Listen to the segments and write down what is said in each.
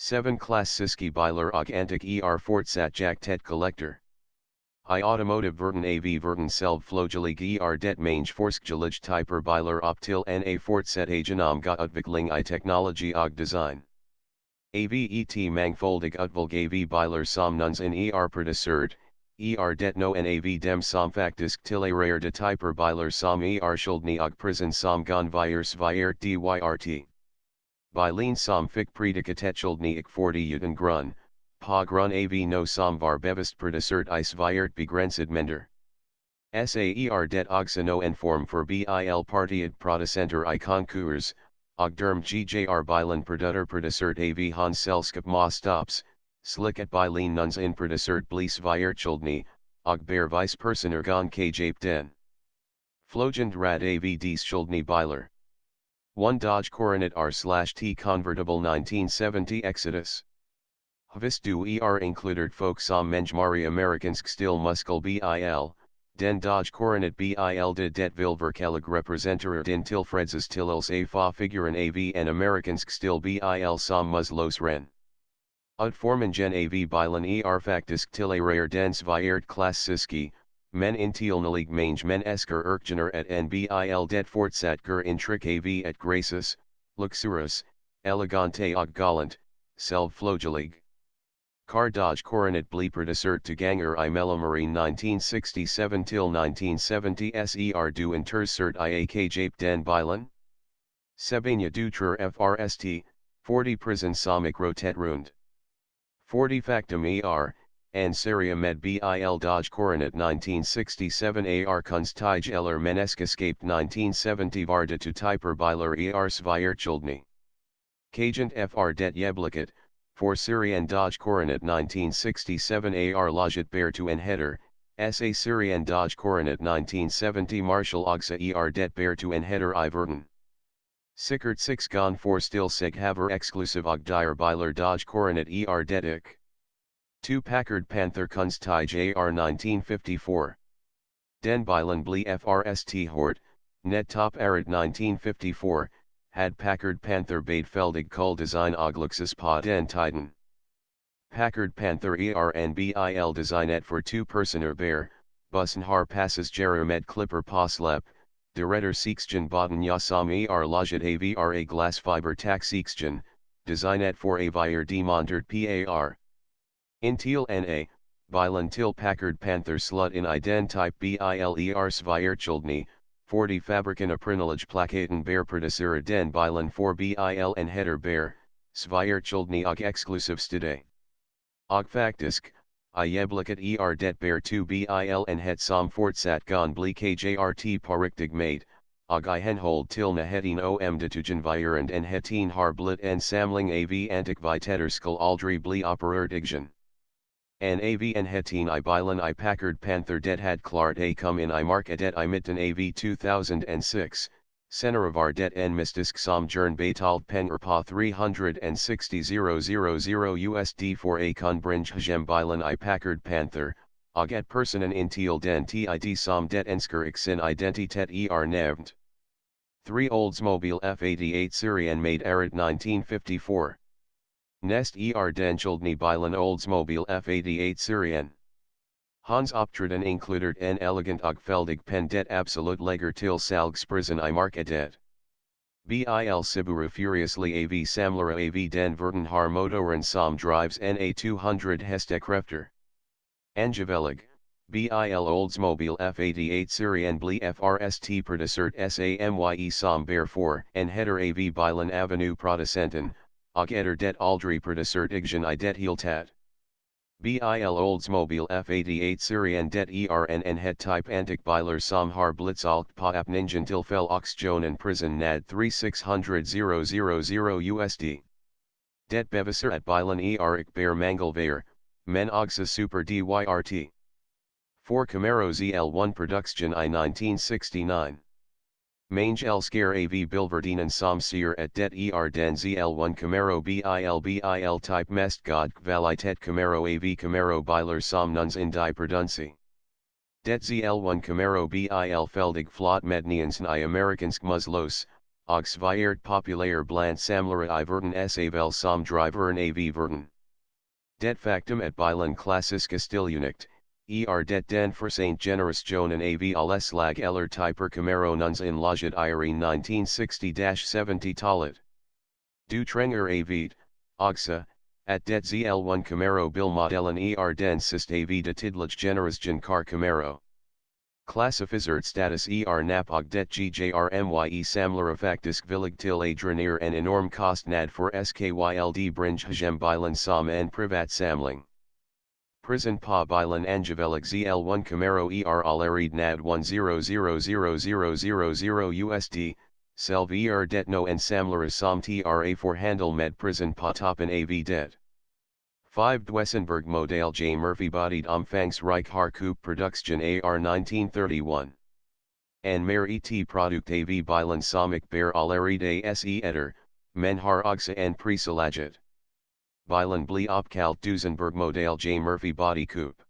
7 klassiske biler och antik fortsatt jaktet collector. I automotive verden av verden selvflogelig det mange forskjellige typer biler op til na fortsatt genom utvikling I teknologi og design. Avet mangfoldig utvalg av biler som noensinne produceret, det no av dem som faktisk tilhører de typer biler som skyldne og prisen som gonveiers dyrt. Bilen som fick predikatetskildne ik 40 uten grunn, på grunn av no som var bevist produceret I svirt begrenset mender. Saer det også no en form for bil partiet producenter I concours, og derm gjr bilen produceret av hans selskap ma stops, slik at bilen nuns in produceret bli svirtskildne, og ber vice personer gon kjapt den. Flogent rad av des skildne biler. 1 Dodge Coronet R/T convertible 1970 Exodus. Hvis du included folk som mengmari amerikansk stil muskel bil, den Dodge Coronet bil det vil verkelig representerer din tilfredses tillels a fa figuren av en amerikansk stil bil som muslos ren. Utformingen av bilen faktisk tilhører den svirt klassiske, men intielnelig mange men esker erkgener et en bil det fortsatt ger intryck av et gracious, luxurious, elegante og galant, selvflogelig. Car Dodge Coronet bli produceret til ganger I mellomari 1967 til 1970 ser du interessert I kjapt den bilen? Sebanya du tror frst, 40 prisen som rotet rund. 40 factum en serie med bil Dodge Coronet 1967 kunstig eller menneskeskapet 1970 var det to typer biler svirtskildne. Kagent det jebliket, for serien Dodge Coronet 1967 laget bear to en header, sa serien Dodge Coronet 1970 Marshall ogsa det bear to en header I verden. Sikkert 6 gon for still sig haver exclusive og dire biler Dodge Coronet det ik. 2 Packard Panther kunstig 1954. Den bilen bli frst hort, net top arid 1954, had Packard Panther feldig kull design og luxus på den tiden. Packard Panther en bil designet for 2 personer bear, bussen har passagerer med klipper på slep, deretter seksgen botten ja som laget a glassfiber tak seksgen, designet for a demontert par. Intil na, bilen til Packard Panther slut in den type biler svirtskildne, 40 fabriken oprinnelige plakaten bear produceret den bilen for bil en header bear, svirtskildne og exclusive stede. Og faktisk, I jebliket det bear 2 bil en het som fortsatt gon bli kjrt poriktig mate, og I henhold til nahetin de tugenvirend en hetin har blit en samling av antik viteterskal aldri bli operert igen. En av en hetin I bilen I Packard Panther det had klart a come in I markedet I mitten av 2006, seneravar det en mystisk som jern betalt pengar på 360,000 USD for a kunbringe jem bilen I Packard Panther, og et personen intil den tid som det ensker sin identitet nevnt. 3 Oldsmobile F88 serien made arid 1954. Nest den skildne bilen Oldsmobile F88 serien. Hans optreden includert en elegant og feldig pen det absolut leger til salgsprisen I markedet. Bil Siburu furiously av samlera av den verden har motoren som drives na 200 hestekrefter. Angevelig, bil Oldsmobile F88 serien bli frst produceret samye som bear for en header av bilen avenue producenten, og det aldri produceret igen I det heltat. Bil Oldsmobile F88 serien det en het type antik biler som har blitzalgt på appningen tilfell oxjonen prisen nad 3600,000 USD. Det beviser at bilen ik bear mangelvaer, men også super dyrt. 4 Camaro ZL1 production I 1969. Mange elsker av bilverdenen som sier et det den ZL1 Camaro bil type mest god kvalitet Camaro av Camaro biler som nuns in die produnsi. Det ZL1 Camaro bil feldig flot medniansen I amerikansk muslos, Aux viert populair bland samlere I verden savel som driveren av verden. Det factum et bilen klassiske stilunikt, det den for Saint Generous Jonen av alles lag eller typer Camaro nuns in loget Irene 1960-70-talet. Du trenger avit, Ogsa, at det ZL1 Camaro bilmodellen den sist av de tidlig generation car Camaro. Klassificert status nap og det gjrmye samlere faktisk villig til adrenere en enorm kostnad for skyld bringe bilen som en privat samling. Prisen på bilen angevelig ZL1 Camaro allerede nad 1000000 USD, selv det no en samlere som tra for handel med prisen på toppen av det. 5 Duesenberg model J. Murphy bodied omfangsrike har coupe production AR 1931. En mer et product av bilen somic bear allerede se etter, men har også en priselaget. Bilen bli opkalt Duesenberg model J. Murphy body coupe.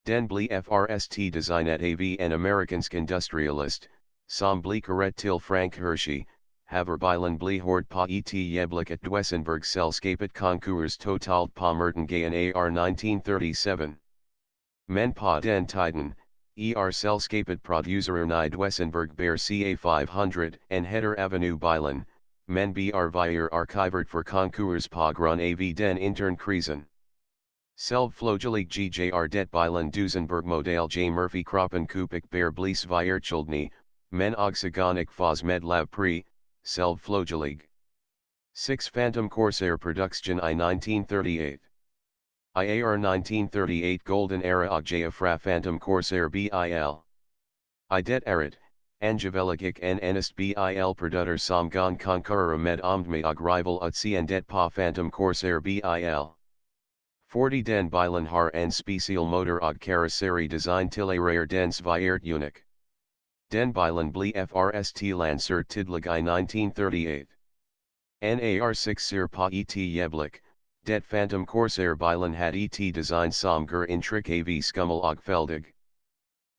Den bli frst designet av en amerikansk industrialist, som bli carret til Frank Hershey, haver bilen bli hord på et jeblik at Duesenberg selskapet concours totalt på mertengaen AR 1937. Men på den tiden, selskapet produceren I Duesenberg bear ca 500 en header avenue bilen, men br vier archivert for concours på grund av den intern krisen. Selv flogelig gjr det bilen Duesenberg model J. Murphy kroppen kupik bear blis viertjeldni, men oxygonic fos med lav pri, selv flogelig. 6 Phantom Corsair Production I 1938. IAR 1938 Golden Era og fra Phantom Corsair bil. I det erit, angevelig en enest bil produtter som gon concurrere med omdme og rival utseende det på Phantom Corsair bil. 40 den bilen har en special motor og carrosseri design til rare dens viert unique. Den bilen bli frst lancert tidlig I 1938. NAR 6 sir pa et jeblik, det Phantom Corsair bilen had et design som ger intrik av skummel og feldig.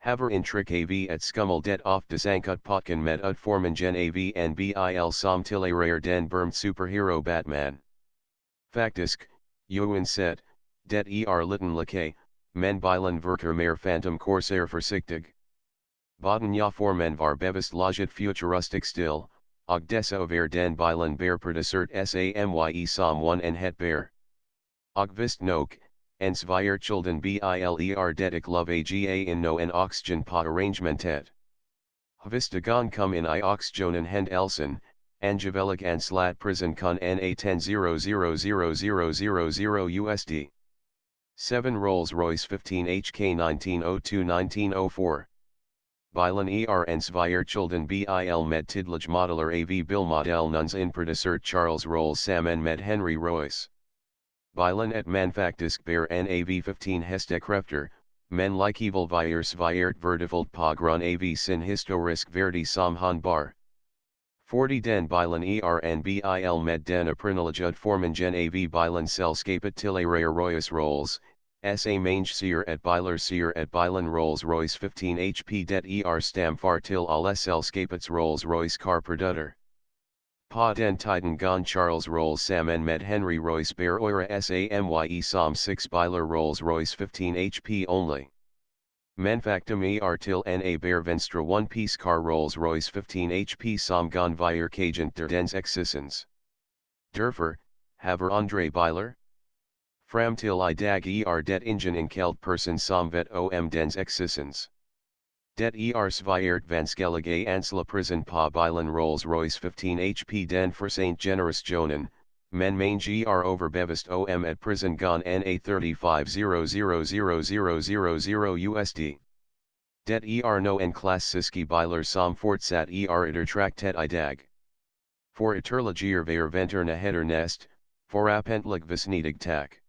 Haver intrik av et skummel det of desankut potken med utformingen av en bil som til rare den bermt superhero Batman. Faktisk, uansett, det liten lake, men bilen verker mer Phantom Corsair forsiktig. Baden ja formen var bevist loget futuristic stil, og dessa over den bilen bear producert samye som 1 en het bear. Og vist nok, ens viertjelden biler dedik love aga in no en oxygen på arrangementet. Hvista gon cum in I oxygenen hend elsen, angevelig anslat prisen con na 10,000,000 USD. 7 Rolls-Royce 15 HK 1902-1904. Bilen ens viertjelden bil med tidlig modeler av bilmodel nuns in producert Charles Rolls sammen med Henry Royce. Bilen et manfaktisk bear nav 15 hestekrefter, men likevel viers viert verdifult på grund av sin historisk verdi som han bar. 40 den bilen en bil med den aprinnelige utformingen av bilen selskapet til rare Royce Rolls, sa mange sier et bilen Rolls-Royce 15 HP det stam far til alle selskapets Rolls-Royce car produtter. På den tiden gon Charles Rolls sammen med Henry Royce bear samye som 6 biler Rolls-Royce 15 HP only. Manfactum til na bear venstre one-piece car Rolls-Royce 15 HP som gon vier kagent der dens existence. Derfor, haver Andre biler? Fram til I dag det ingen enkelt person som vet dens existence. Det sviert vanskelig ansla prisen på bilen Rolls-Royce 15 HP den for Saint Generous Jonen, men mange overbevist at prisen gon na 35,000,000 USD. Det no en klassiske biler som fortsat ettertraktet I dag. For etterliger venterne heter nest, for appentlig visnidig tak.